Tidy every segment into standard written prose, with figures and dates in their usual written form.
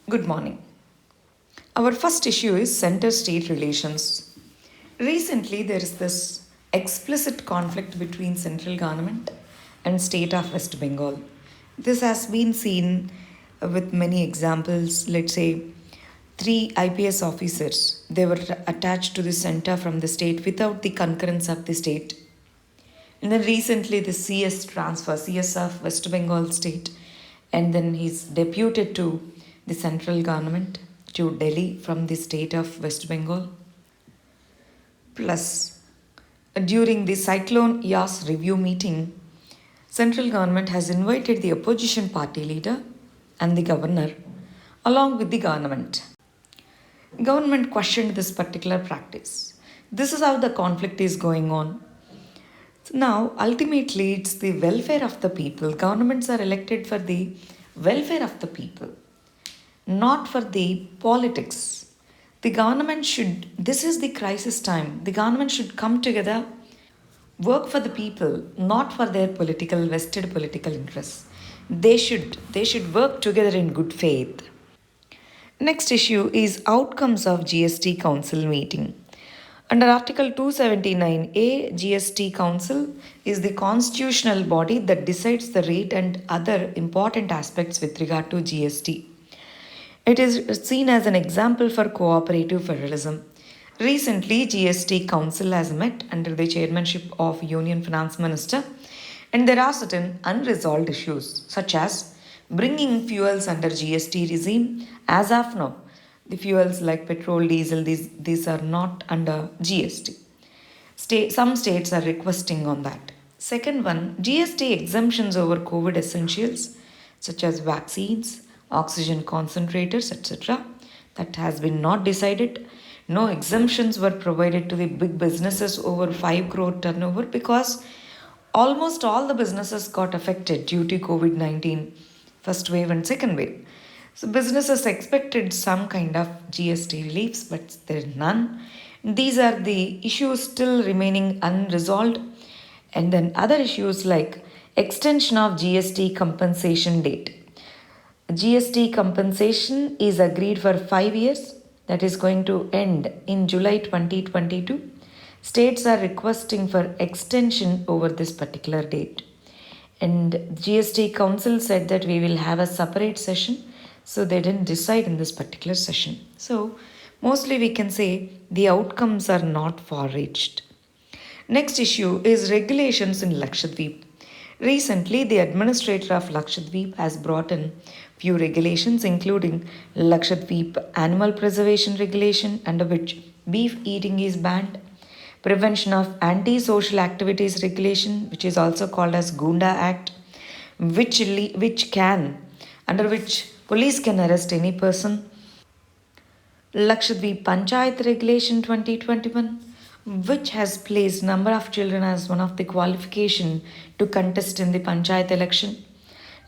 Good morning. Our first issue is center state relations. Recently, there is this explicit conflict between central government and state of West Bengal. This has been seen with many examples. Let's say three IPS officers they were attached to the center from the state without the concurrence of the state. And then recently, the CS transfer, CS of West Bengal state, and then he's deputed to the central government to Delhi from the state of West Bengal. Plus, during the Cyclone Yas review meeting, central government has invited the opposition party leader and the governor along with the government. Government questioned this particular practice. This is how the conflict is going on. Now, ultimately, it's the welfare of the people. Governments are elected for the welfare of the people, not for the politics. The government should, this is the crisis time. The government should come together, work for the people, not for their vested political interests. They should work together in good faith. Next issue is outcomes of GST Council meeting. Under Article 279A, GST Council is the constitutional body that decides the rate and other important aspects with regard to GST. It is seen as an example for cooperative federalism. Recently, GST Council has met under the chairmanship of Union Finance Minister, and there are certain unresolved issues such as bringing fuels under GST regime. As of now, the fuels like petrol, diesel, these are not under GST. Some states are requesting on that. Second one, GST exemptions over COVID essentials such as vaccines, oxygen concentrators, etc. That has been not decided. No exemptions were provided to the big businesses over 5 crore turnover because almost all the businesses got affected due to COVID 19 first wave and second wave. So businesses expected some kind of GST reliefs, but there are none. These are the issues still remaining unresolved. And then other issues like extension of GST compensation date. GST compensation is agreed for 5 years, that is going to end in July 2022. States are requesting for extension over this particular date. And GST Council said that we will have a separate session, so they didn't decide in this particular session. So mostly we can say the outcomes are not far reached. Next issue is regulations in Lakshadweep. Recently, the administrator of Lakshadweep has brought in few regulations, including Lakshadweep Animal Preservation Regulation, under which beef eating is banned, Prevention of Anti-Social Activities Regulation, which is also called as Gunda Act, under which police can arrest any person, Lakshadweep Panchayat Regulation 2021, which has placed number of children as one of the qualification to contest in the Panchayat election.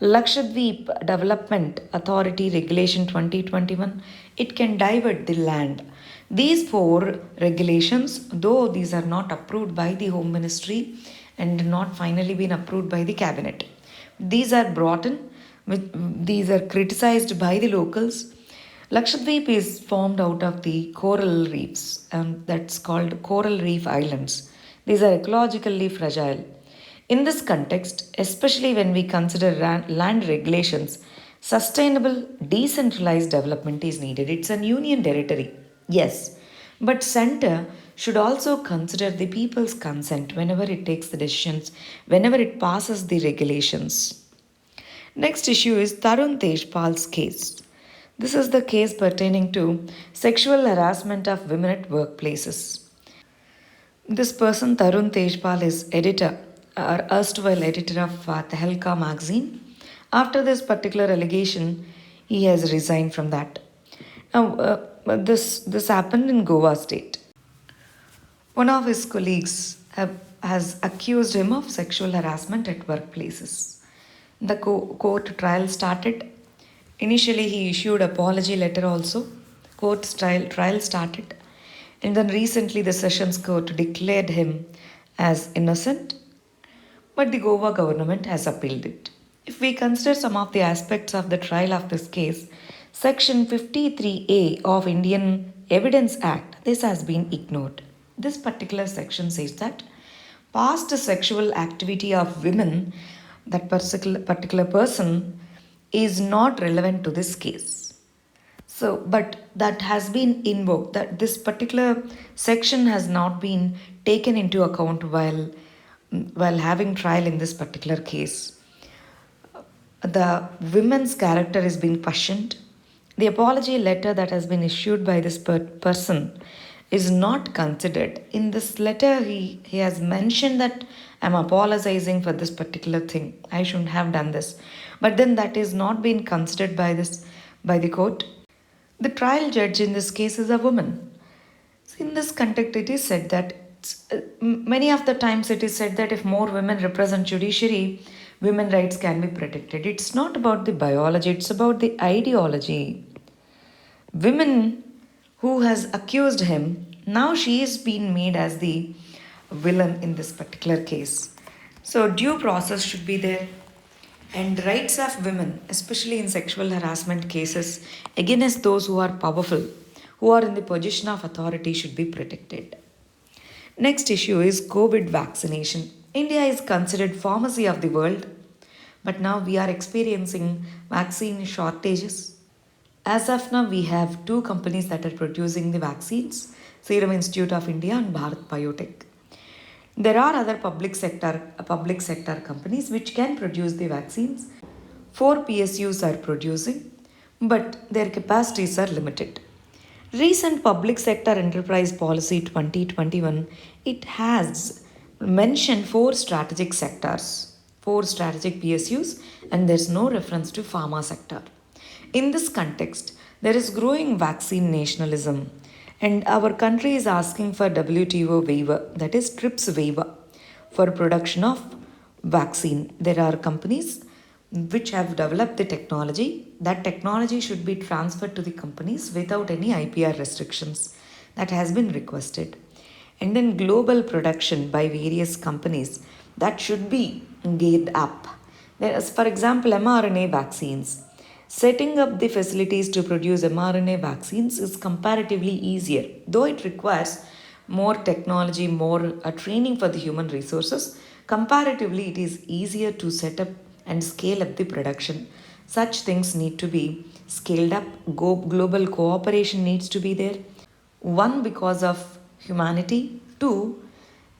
Lakshadweep Development Authority Regulation 2021, it can divert the land. These four regulations, though these are not approved by the Home Ministry and not finally been approved by the Cabinet, these are brought in, these are criticized by the locals. Lakshadweep is formed out of the coral reefs, that's called coral reef islands. These are ecologically fragile. In this context, especially when we consider land regulations, sustainable decentralized development is needed. It's an union territory, yes, but center should also consider the people's consent whenever it takes the decisions, whenever it passes the regulations. Next issue is Tarun Tejpal's case. This is the case pertaining to sexual harassment of women at workplaces. This person, Tarun Tejpal, is editor or erstwhile editor of Tehelka magazine. After this particular allegation, he has resigned from that. Now, this happened in Goa state. One of his colleagues has accused him of sexual harassment at workplaces. The court trial started. Initially, he issued apology letter also. Court's trial started. And then recently, the Sessions Court declared him as innocent. But the Goa government has appealed it. If we consider some of the aspects of the trial of this case, Section 53A of Indian Evidence Act, this has been ignored. This particular section says that past sexual activity of women, that particular person is not relevant to this case. So, but that has been invoked, that this particular section has not been taken into account while having trial in this particular case. The women's character is being questioned. The apology letter that has been issued by this person is not considered. In this letter, he has mentioned that I'm apologizing for this particular thing. I shouldn't have done this. But then that is not being considered by the court. The trial judge in this case is a woman. So in this context, it is said that many of the times it is said that if more women represent judiciary, women rights can be protected. It's not about the biology, it's about the ideology. Women who has accused him, now she is being made as the villain in this particular case. So due process should be there. And rights of women, especially in sexual harassment cases, against those who are powerful, who are in the position of authority, should be protected. Next issue is COVID vaccination. India is considered pharmacy of the world, but now we are experiencing vaccine shortages. As of now, we have two companies that are producing the vaccines, Serum Institute of India and Bharat Biotech. There are other public sector companies which can produce the vaccines. 4 PSUs are producing, but their capacities are limited. Recent Public Sector Enterprise Policy 2021, it has mentioned 4 strategic sectors, 4 strategic PSUs, and there's no reference to pharma sector. In this context, there is growing vaccine nationalism, and our country is asking for WTO waiver, that is TRIPS waiver, for production of vaccine. There are companies which have developed the technology. That technology should be transferred to the companies without any IPR restrictions. That has been requested. And then global production by various companies, that should be geared up. There is, for example, mRNA vaccines. Setting up the facilities to produce mRNA vaccines is comparatively easier, though it requires more technology, more training for the human resources. Comparatively, it is easier to set up and scale up the production. Such things need to be scaled up. Global cooperation needs to be there. One, because of humanity. Two,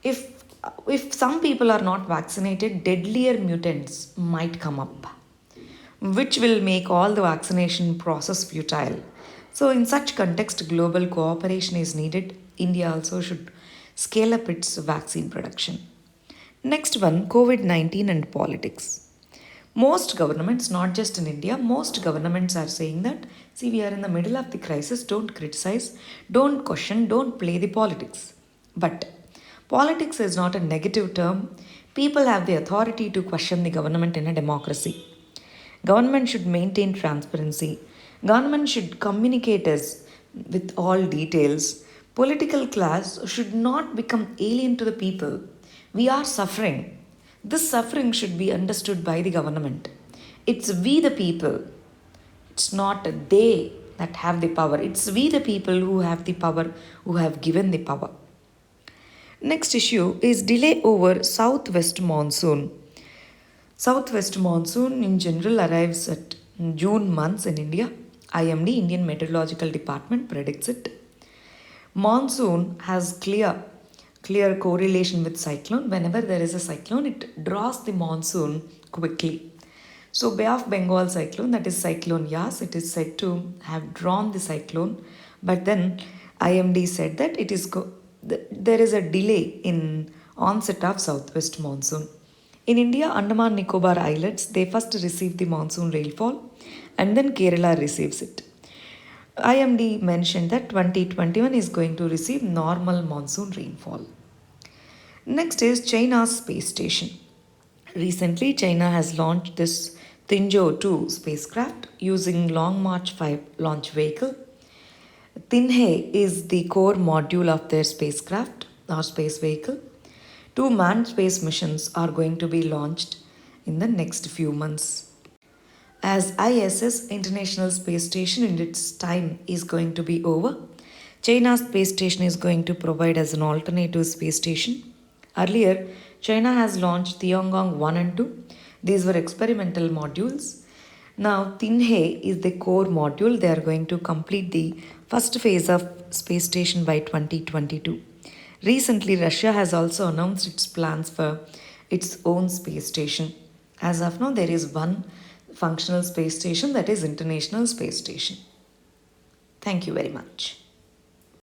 if some people are not vaccinated, deadlier mutants might come up, which will make all the vaccination process futile. So, in such context, global cooperation is needed. India also should scale up its vaccine production. Next one, COVID-19 and politics. Most governments, not just in India, most governments are saying that, see, we are in the middle of the crisis, don't criticize, don't question, don't play the politics. But politics is not a negative term. People have the authority to question the government in a democracy. Government should maintain transparency. Government should communicate us with all details. Political class should not become alien to the people. We are suffering. This suffering should be understood by the government. It's we the people. It's not they that have the power. It's we the people who have the power, who have given the power. Next issue is delay over southwest monsoon. Southwest monsoon in general arrives at June months in India. IMD, Indian Meteorological Department, predicts it. Monsoon has clear correlation with cyclone. Whenever there is a cyclone, it draws the monsoon quickly. So Bay of Bengal cyclone, that is Cyclone Yas, it is said to have drawn the cyclone. But then IMD said that there is a delay in onset of southwest monsoon. In India, Andaman Nicobar Islets, they first receive the monsoon rainfall and then Kerala receives it. IMD mentioned that 2021 is going to receive normal monsoon rainfall. Next is China's space station. Recently, China has launched this Tianzhou 2 spacecraft using Long March 5 launch vehicle. Tinhe is the core module of their spacecraft or space vehicle. 2 manned space missions are going to be launched in the next few months. As ISS International Space Station in its time is going to be over, China's space station is going to provide as an alternative space station. Earlier, China has launched Tiangong 1 and 2. These were experimental modules. Now, Tinhe is the core module. They are going to complete the first phase of space station by 2022. Recently, Russia has also announced its plans for its own space station. As of now, there is one functional space station, that is International Space Station. Thank you very much.